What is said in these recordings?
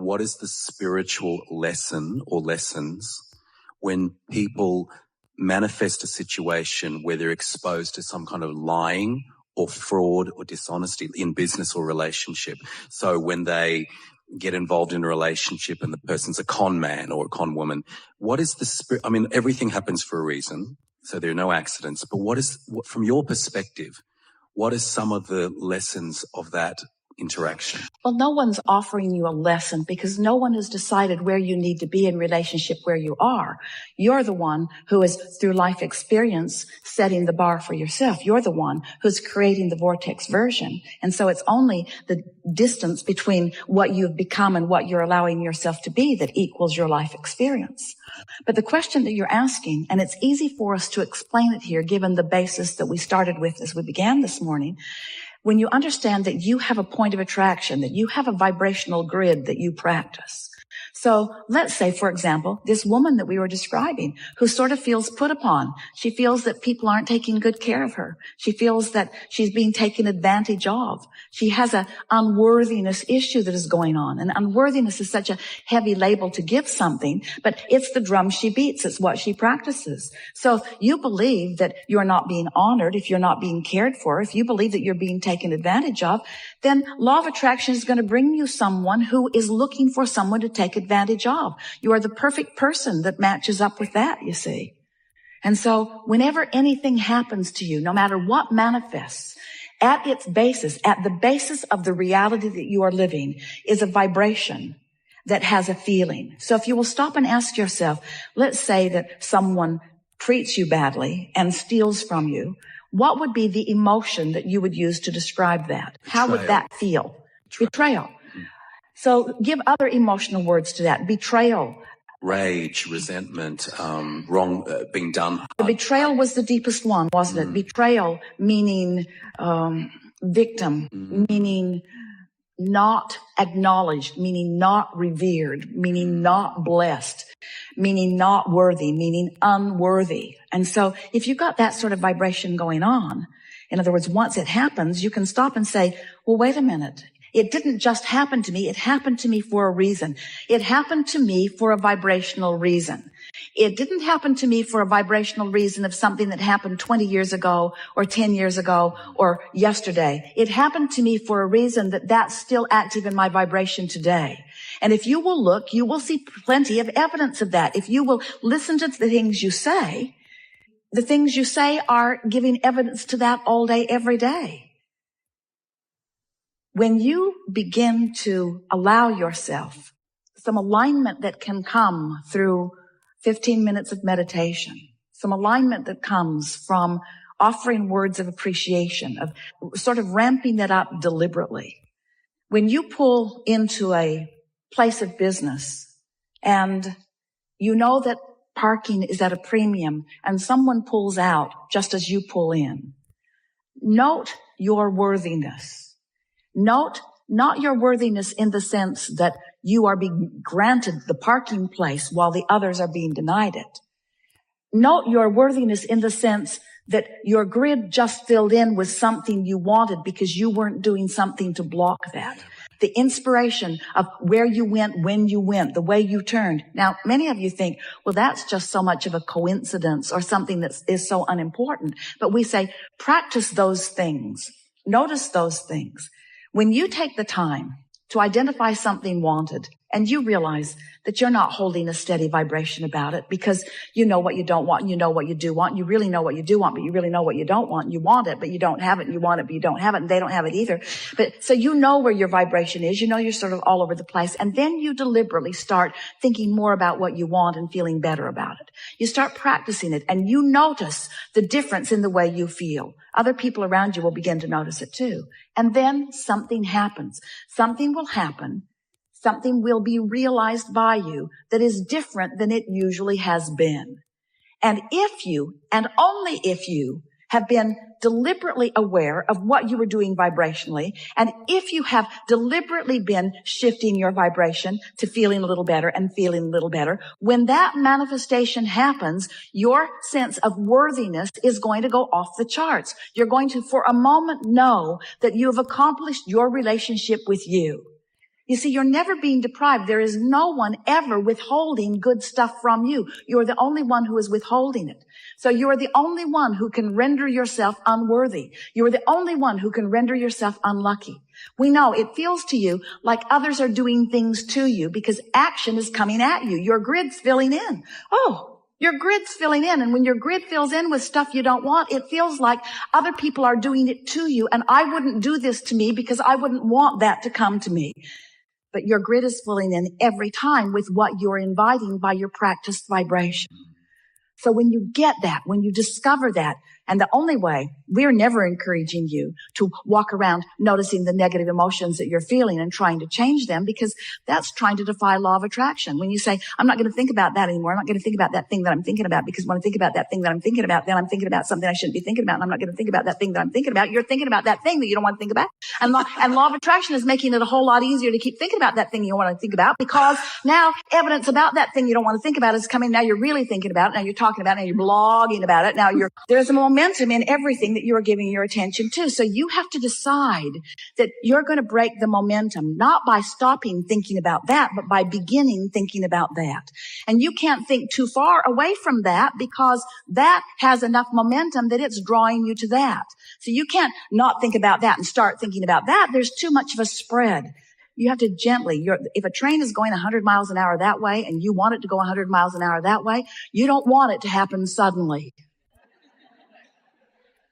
what is the spiritual lesson or lessons when people manifest a situation where they're exposed to some kind of lying or fraud or dishonesty in business or relationship? So when they get involved in a relationship and the person's a con man or a con woman, what is the spirit? I mean, everything happens for a reason, so there are no accidents. But from your perspective, what is some of the lessons of that interaction? Well, no one's offering you a lesson because no one has decided where you need to be in relationship where you are. You're the one who is, through life experience, setting the bar for yourself. You're the one who's creating the vortex version. And so it's only the distance between what you've become and what you're allowing yourself to be that equals your life experience. But the question that you're asking, and it's easy for us to explain it here given the basis that we started with as we began this morning, when you understand that you have a point of attraction, that you have a vibrational grid that you practice. So let's say, for example, this woman that we were describing who sort of feels put upon. She feels that people aren't taking good care of her. She feels that she's being taken advantage of. She has an unworthiness issue that is going on. And unworthiness is such a heavy label to give something, but it's the drum she beats. It's what she practices. So you believe that you're not being honored, if you're not being cared for, if you believe that you're being taken advantage of, then law of attraction is going to bring you someone who is looking for someone to take advantage of. You are the perfect person that matches up with that, you see. And so whenever anything happens to you, no matter what manifests, at its basis, at the basis of the reality that you are living is a vibration that has a feeling. So if you will stop and ask yourself, let's say that someone treats you badly and steals from you, what would be the emotion that you would use to describe that? How would that feel? Betrayal. So give other emotional words to that. Betrayal. Rage, resentment, being done. The betrayal was the deepest one, wasn't it? Betrayal meaning victim, meaning not acknowledged, meaning not revered, meaning not blessed, meaning not worthy, meaning unworthy. And so if you've got that sort of vibration going on, in other words, once it happens, you can stop and say, well, wait a minute. It didn't just happen to me. It happened to me for a reason. It happened to me for a vibrational reason. It didn't happen to me for a vibrational reason of something that happened 20 years ago or 10 years ago or yesterday. It happened to me for a reason that's still active in my vibration today. And if you will look, you will see plenty of evidence of that. If you will listen to the things you say are giving evidence to that all day, every day. When you begin to allow yourself some alignment that can come through 15 minutes of meditation, some alignment that comes from offering words of appreciation, of sort of ramping that up deliberately. When you pull into a place of business and you know that parking is at a premium and someone pulls out just as you pull in, note your worthiness. Note not your worthiness in the sense that you are being granted the parking place while the others are being denied it. Note your worthiness in the sense that your grid just filled in with something you wanted because you weren't doing something to block that. The inspiration of where you went, when you went, the way you turned. Now, many of you think, well, that's just so much of a coincidence or something that is so unimportant. But we say, practice those things. Notice those things. When you take the time to identify something wanted and you realize that you're not holding a steady vibration about it because you know what you don't want and you know what you do want, and you really know what you do want, but you really know what you don't want, and you want it, but you don't have it, and you want it, but you don't have it, and they don't have it either. But so you know where your vibration is, you know you're sort of all over the place, and then you deliberately start thinking more about what you want and feeling better about it. You start practicing it, and you notice the difference in the way you feel. Other people around you will begin to notice it too. And then something happens. Something will happen. Something will be realized by you that is different than it usually has been. And if you, and only if you, have been deliberately aware of what you were doing vibrationally, and if you have deliberately been shifting your vibration to feeling a little better and feeling a little better, when that manifestation happens, your sense of worthiness is going to go off the charts. You're going to, for a moment, know that you have accomplished your relationship with you. You see, you're never being deprived. There is no one ever withholding good stuff from you. You're the only one who is withholding it. So you're the only one who can render yourself unworthy. You're the only one who can render yourself unlucky. We know it feels to you like others are doing things to you because action is coming at you. Your grid's filling in. Oh, your grid's filling in. And when your grid fills in with stuff you don't want, it feels like other people are doing it to you. And I wouldn't do this to me because I wouldn't want that to come to me. But your grid is filling in every time with what you're inviting by your practiced vibration. So when you get that, when you discover that, and the only way, we're never encouraging you to walk around noticing the negative emotions that you're feeling and trying to change them, because that's trying to defy law of attraction. When you say, I'm not going to think about that anymore. I'm not going to think about that thing that I'm thinking about, because when I think about that thing that I'm thinking about, then I'm thinking about something I shouldn't be thinking about. And I'm not going to think about that thing that I'm thinking about. You're thinking about that thing that you don't want to think about. And law of attraction is making it a whole lot easier to keep thinking about that thing you don't want to think about, because now evidence about that thing you don't want to think about is coming. Now you're really thinking about it. Now you're talking about it. Now you're blogging about it. Now there's a momentum in everything that you are giving your attention to. So you have to decide that you're going to break the momentum, not by stopping thinking about that, but by beginning thinking about that. And you can't think too far away from that, because that has enough momentum that it's drawing you to that. So you can't not think about that and start thinking about that. There's too much of a spread. You have to gently, if a train is going 100 miles an hour that way and you want it to go 100 miles an hour that way, you don't want it to happen suddenly.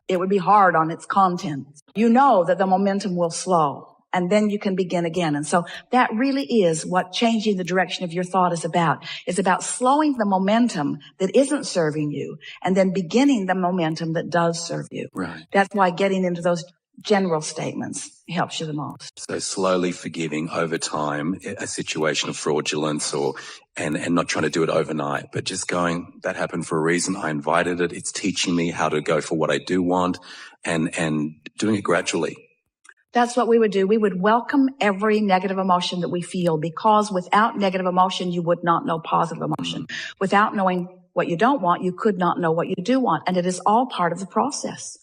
It would be hard on its contents. You know that the momentum will slow, and then you can begin again. And so that really is what changing the direction of your thought is about. It's about slowing the momentum that isn't serving you and then beginning the momentum that does serve you. Right. That's why getting into those general statements helps you the most. So slowly forgiving over time a situation of fraudulence and not trying to do it overnight, but just going, that happened for a reason. I invited it. It's teaching me how to go for what I do want, and doing it gradually. That's what we would do. We would welcome every negative emotion that we feel, because without negative emotion, you would not know positive emotion. Without knowing what you don't want, you could not know what you do want. And it is all part of the process.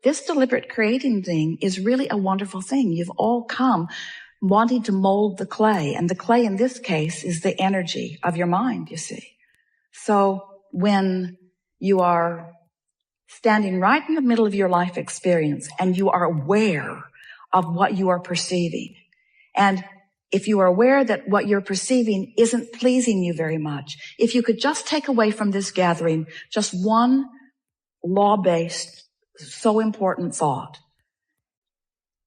This deliberate creating thing is really a wonderful thing. You've all come wanting to mold the clay, and the clay in this case is the energy of your mind, you see. So when you are standing right in the middle of your life experience and you are aware of what you are perceiving, and if you are aware that what you're perceiving isn't pleasing you very much, if you could just take away from this gathering just one law-based, so important thought.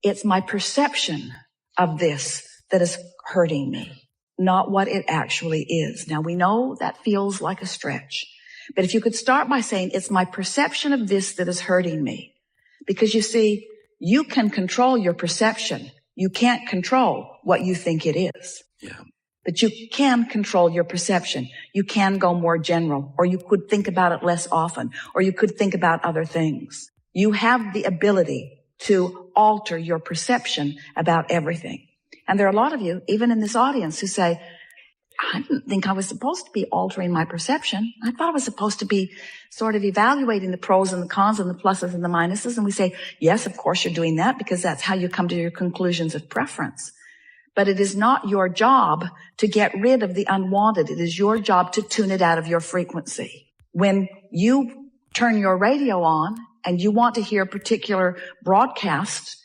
It's my perception of this that is hurting me, not what it actually is. Now, we know that feels like a stretch, but if you could start by saying, it's my perception of this that is hurting me. Because you see, you can control your perception. You can't control what you think it is. Yeah. But you can control your perception. You can go more general, or you could think about it less often, or you could think about other things. You have the ability to alter your perception about everything. And there are a lot of you, even in this audience, who say, I didn't think I was supposed to be altering my perception. I thought I was supposed to be sort of evaluating the pros and the cons and the pluses and the minuses. And we say, yes, of course you're doing that, because that's how you come to your conclusions of preference. But it is not your job to get rid of the unwanted. It is your job to tune it out of your frequency. When you turn your radio on and you want to hear a particular broadcast,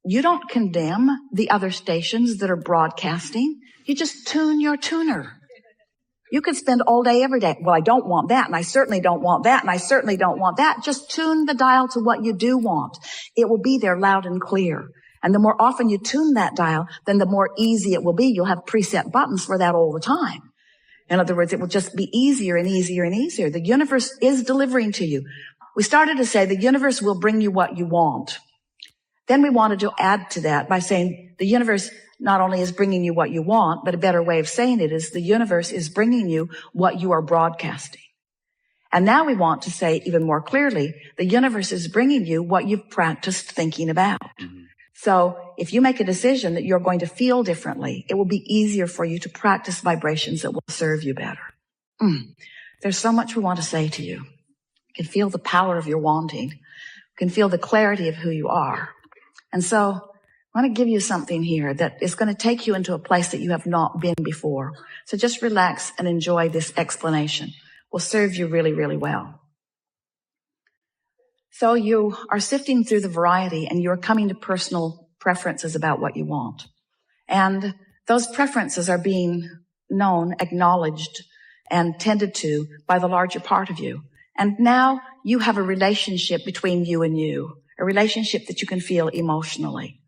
you don't condemn the other stations that are broadcasting. You just tune your tuner. You could spend all day, every day. Well, I don't want that, and I certainly don't want that, and I certainly don't want that. Just tune the dial to what you do want. It will be there loud and clear. And the more often you tune that dial, then the more easy it will be. You'll have preset buttons for that all the time. In other words, it will just be easier and easier and easier. The universe is delivering to you. We started to say the universe will bring you what you want. Then we wanted to add to that by saying the universe not only is bringing you what you want, but a better way of saying it is the universe is bringing you what you are broadcasting. And now we want to say even more clearly, the universe is bringing you what you've practiced thinking about. Mm-hmm. So if you make a decision that you're going to feel differently, it will be easier for you to practice vibrations that will serve you better. There's so much we want to say to you. You can feel the power of your wanting. You can feel the clarity of who you are. And so I want to give you something here that is going to take you into a place that you have not been before. So just relax and enjoy this explanation. It will serve you really, really well. So you are sifting through the variety and you're coming to personal preferences about what you want. And those preferences are being known, acknowledged, and tended to by the larger part of you. And now you have a relationship between you and you, a relationship that you can feel emotionally.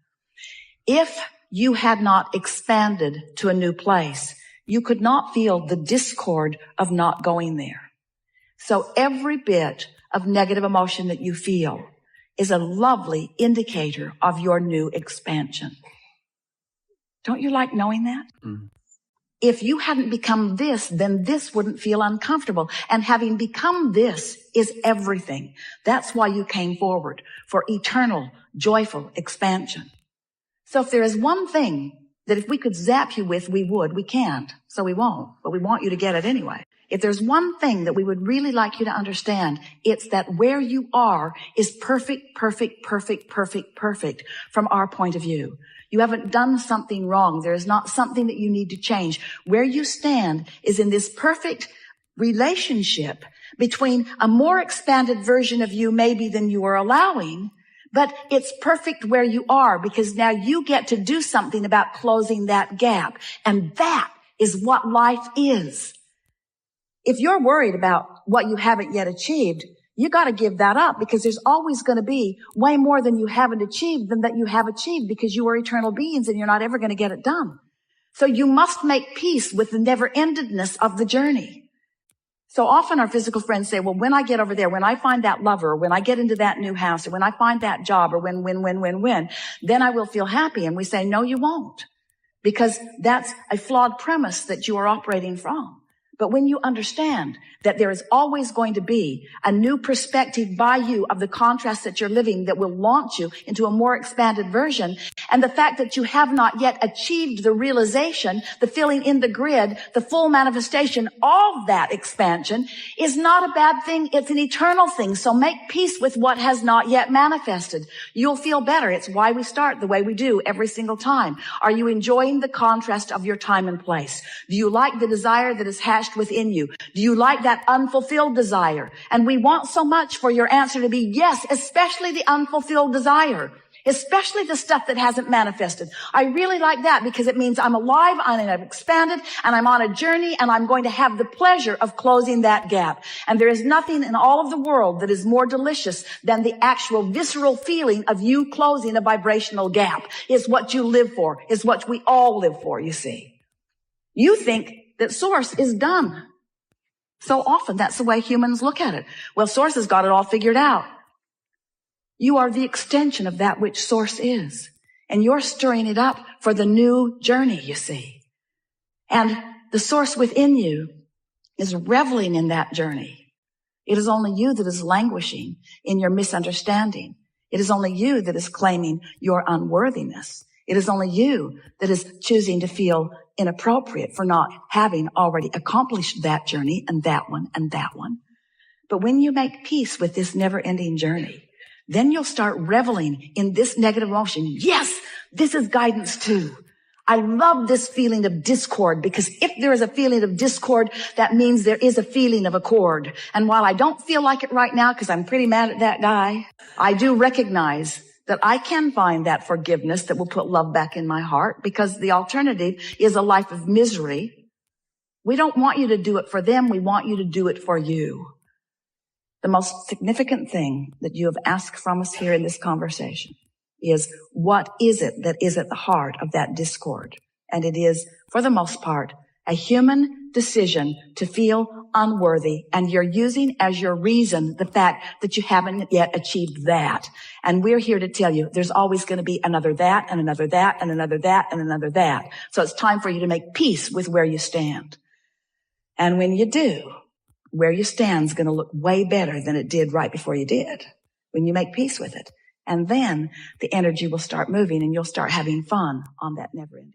If you had not expanded to a new place, you could not feel the discord of not going there. So every bit of negative emotion that you feel is a lovely indicator of your new expansion. Don't you like knowing that? Mm. If you hadn't become this, then this wouldn't feel uncomfortable. And having become this is everything. That's why you came forward, for eternal, joyful expansion. So if there is one thing that if we could zap you with, we would. We can't, so we won't. But we want you to get it anyway. If there's one thing that we would really like you to understand, it's that where you are is perfect, perfect, perfect, perfect, perfect from our point of view. You haven't done something wrong. There is not something that you need to change. Where you stand is in this perfect relationship between a more expanded version of you maybe than you are allowing, but it's perfect where you are because now you get to do something about closing that gap. And that is what life is. If you're worried about what you haven't yet achieved, you got to give that up because there's always going to be way more than you haven't achieved than that you have achieved because you are eternal beings and you're not ever going to get it done. So you must make peace with the never-endedness of the journey. So often our physical friends say, well, when I get over there, when I find that lover, when I get into that new house, or when I find that job, or when, then I will feel happy. And we say, no, you won't, because that's a flawed premise that you are operating from. But when you understand that there is always going to be a new perspective by you of the contrast that you're living that will launch you into a more expanded version, and the fact that you have not yet achieved the realization, the filling in the grid, the full manifestation of that expansion is not a bad thing. It's an eternal thing. So make peace with what has not yet manifested. You'll feel better. It's why we start the way we do every single time. Are you enjoying the contrast of your time and place? Do you like the desire that is hatched within you? Do you like that unfulfilled desire? And we want so much for your answer to be yes, especially the unfulfilled desire, especially the stuff that hasn't manifested. I really like that because it means I'm alive, I've expanded, and I'm on a journey, and I'm going to have the pleasure of closing that gap. And there is nothing in all of the world that is more delicious than the actual visceral feeling of you closing a vibrational gap. It's what you live for. It's what we all live for, you see. You think that Source is done. So often that's the way humans look at it. Well, Source has got it all figured out. You are the extension of that which Source is. And you're stirring it up for the new journey, you see. And the Source within you is reveling in that journey. It is only you that is languishing in your misunderstanding. It is only you that is claiming your unworthiness. It is only you that is choosing to feel inappropriate for not having already accomplished that journey and that one and that one. But when you make peace with this never-ending journey, then you'll start reveling in this negative emotion. Yes, this is guidance too. I love this feeling of discord because if there is a feeling of discord, that means there is a feeling of accord. And while I don't feel like it right now because I'm pretty mad at that guy, I do recognize that I can find that forgiveness that will put love back in my heart, because the alternative is a life of misery. We don't want you to do it for them. We want you to do it for you. The most significant thing that you have asked from us here in this conversation is, what is it that is at the heart of that discord? And it is, for the most part, a human decision to feel unworthy, and you're using as your reason the fact that you haven't yet achieved that. And we're here to tell you there's always going to be another that, and another that, and another that, and another that. So it's time for you to make peace with where you stand. And when you do, where you stand is going to look way better than it did right before you did, when you make peace with it. And then the energy will start moving and you'll start having fun on that never-ending.